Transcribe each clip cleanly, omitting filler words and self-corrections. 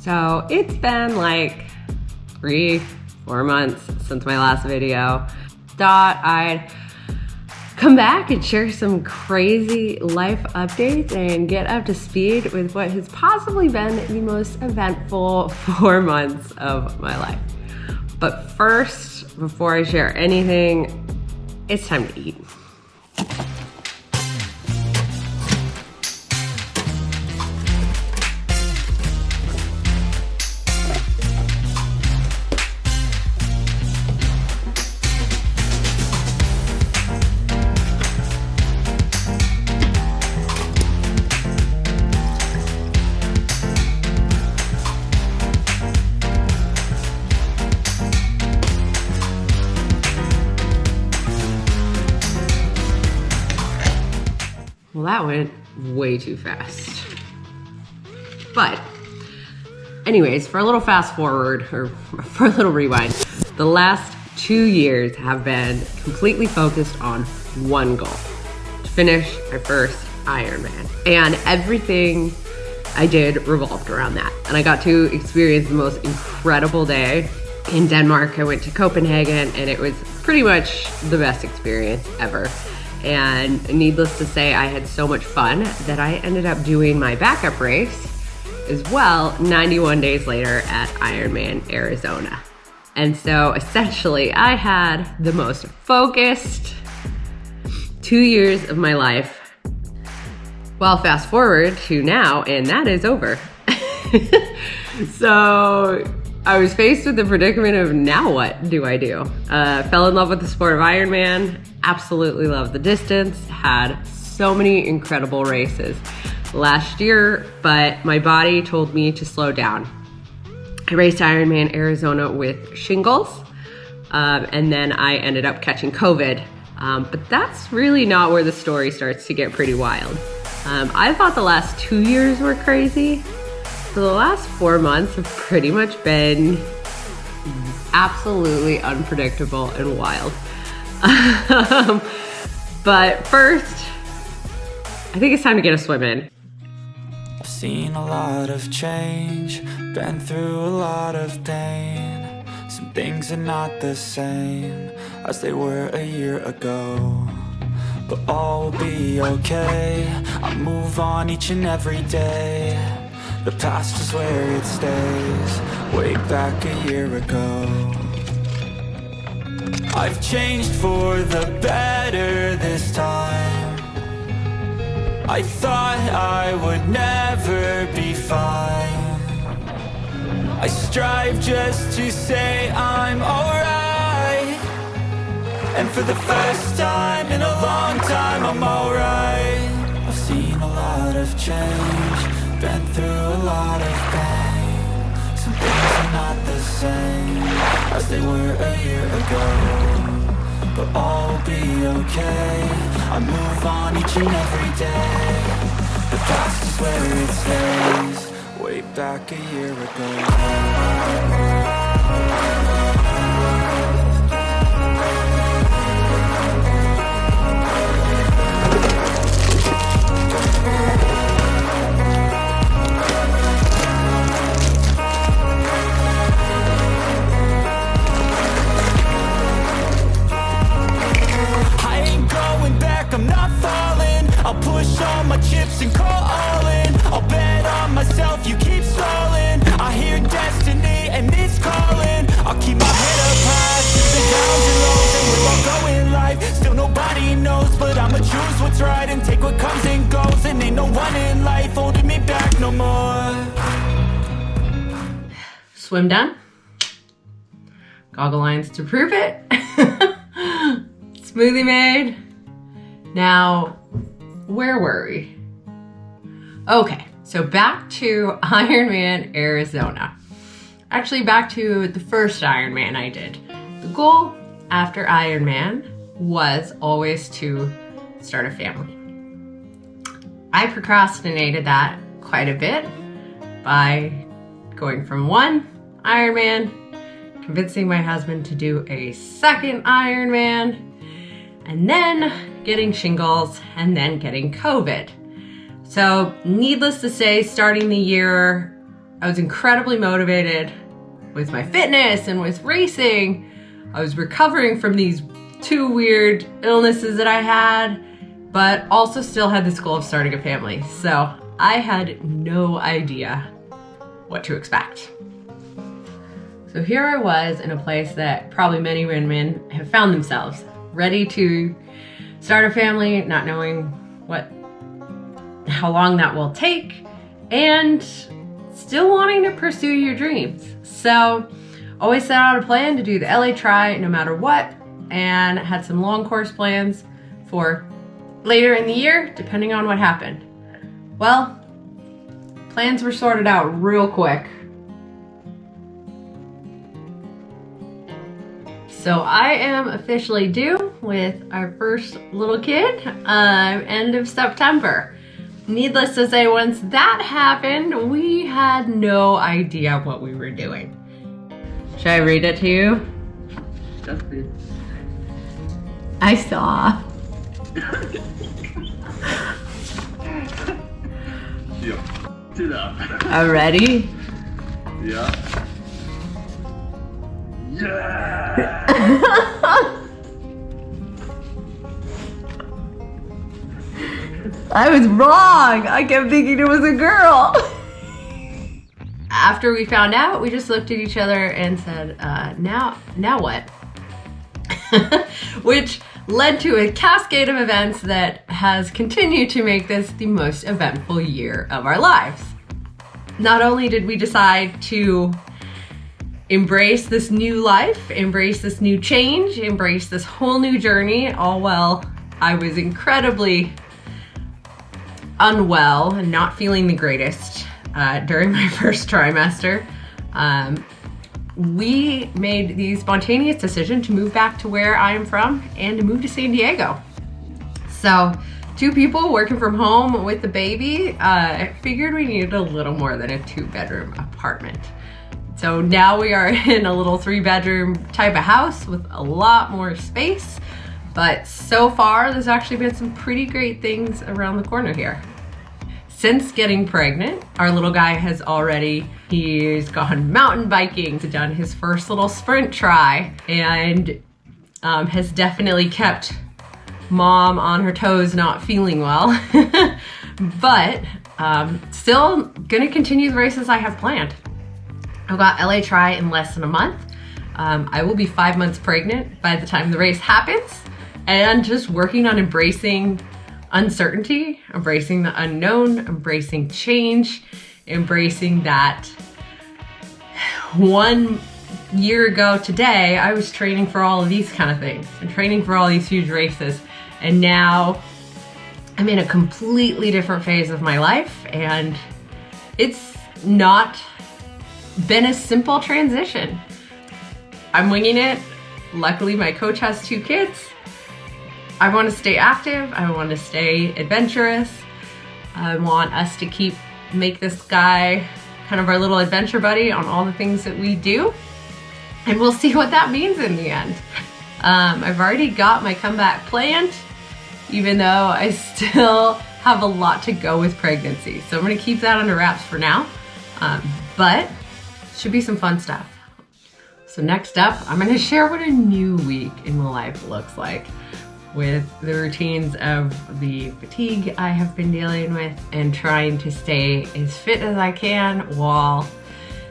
So it's been like 3-4 months since my last video. Thought I'd come back and share some crazy life updates and get up to speed with what has possibly been the most eventful 4 months of my life. But first, before I share anything, it's time to eat. Well, that went way too fast. But anyways, for a little fast forward, or for a little rewind, the last 2 years have been completely focused on one goal: to finish my first Ironman. And everything I did revolved around that. And I got to experience the most incredible day in Denmark. I went to Copenhagen and it was pretty much the best experience ever. And needless to say, I had so much fun that I ended up doing my backup race as well 91 days later at Ironman, Arizona. And so essentially I had the most focused 2 years of my life. Well, fast forward to now, and that is over. So I was faced with the predicament of now what do I do? Fell in love with the sport of Ironman, absolutely loved the distance, had so many incredible races last year, but my body told me to slow down. I raced Ironman Arizona with shingles, and then I ended up catching COVID. But that's really not where the story starts to get pretty wild. I thought the last 2 years were crazy. So the last 4 months have pretty much been absolutely unpredictable and wild. But first, I think it's time to get a swim in. I've seen a lot of change, been through a lot of pain. Some things are not the same as they were a year ago, but all will be okay. I move on each and every day. The past is where it stays, way back a year ago. I've changed for the better this time. I thought I would never be fine. I strive just to say I'm alright. And for the first time in a long time, I'm alright. I've seen a lot of change, been through a lot of pain. Some things are not the same as they were a year ago, but all will be okay. I move on each and every day. The past is where it stays, way back a year ago. I'm not falling, I'll push all my chips and call all in. I'll bet on myself, you keep stalling. I hear destiny and it's calling. I'll keep my head up high through the downs and lows, and we're all going life. Still nobody knows, but I'ma choose what's right and take what comes and goes. And ain't no one in life holding me back no more. Swim done. Goggle lines to prove it. Smoothie made. Now, where were we? Okay, so back to Ironman Arizona. Actually, back to the first Ironman I did. The goal after Ironman was always to start a family. I procrastinated that quite a bit by going from one Ironman, convincing my husband to do a second Ironman, and then getting shingles, and then getting COVID. So needless to say, starting the year I was incredibly motivated with my fitness and with racing. I was recovering from these 2 weird illnesses that I had, but also still had this goal of starting a family. So I had no idea what to expect. So here I was in a place that probably many women have found themselves, ready to start a family, not knowing how long that will take, and still wanting to pursue your dreams. So always set out a plan to do the LA Tri no matter what, and had some long course plans for later in the year, depending on what happened. Well, plans were sorted out real quick. So I am officially due with our first little kid, end of September. Needless to say, once that happened, we had no idea what we were doing. Should I read it to you? Just read. I saw. Yeah. Sit up. I'm ready. Yeah. Yeah. I was wrong. I kept thinking it was a girl. After we found out, we just looked at each other and said, now what? Which led to a cascade of events that has continued to make this the most eventful year of our lives. Not only did we decide to embrace this new life, embrace this new change, embrace this whole new journey, all while I was incredibly unwell and not feeling the greatest during my first trimester. We made the spontaneous decision to move back to where I am from and to move to San Diego. So 2 people working from home with the baby, I figured we needed a little more than a 2-bedroom apartment. So now we are in a little 3-bedroom type of house with a lot more space. But so far, there's actually been some pretty great things around the corner here. Since getting pregnant, our little guy he's gone mountain biking, he's done his first little sprint try, and has definitely kept mom on her toes, not feeling well. But still gonna continue the races I have planned. I've got LA Tri in less than a month. I will be 5 months pregnant by the time the race happens, and just working on embracing uncertainty, embracing the unknown, embracing change, embracing that 1 year ago today, I was training for all of these kind of things and training for all these huge races. And now I'm in a completely different phase of my life, and it's not been a simple transition. I'm winging it. Luckily, my coach has 2 kids. I want to stay active. I want to stay adventurous. I want us to make this guy kind of our little adventure buddy on all the things that we do. And we'll see what that means in the end. I've already got my comeback planned, even though I still have a lot to go with pregnancy. So I'm going to keep that under wraps for now. But should be some fun stuff. So next up, I'm going to share what a new week in my life looks like, with the routines of the fatigue I have been dealing with and trying to stay as fit as I can while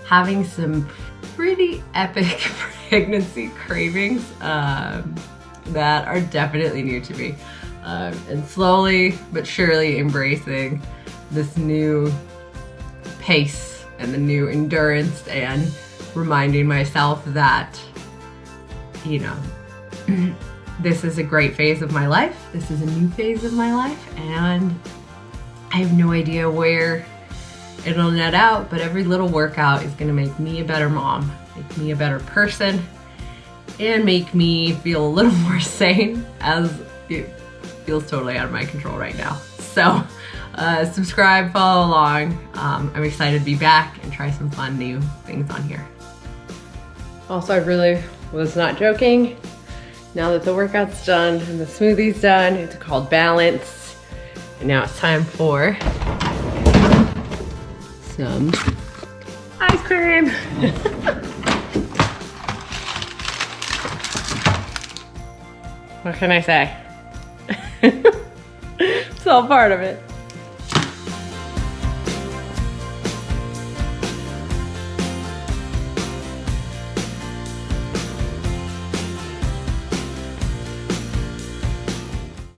having some pretty epic pregnancy cravings that are definitely new to me. And slowly but surely embracing this new pace and the new endurance, and reminding myself that, this is a great phase of my life. This is a new phase of my life, and I have no idea where it'll net out, but every little workout is gonna make me a better mom, make me a better person, and make me feel a little more sane, as it feels totally out of my control right now. So subscribe, follow along. I'm excited to be back and try some fun new things on here. Also, I really was not joking. Now that the workout's done and the smoothie's done, it's called balance. And now it's time for some Ice cream. What can I say? It's all part of it.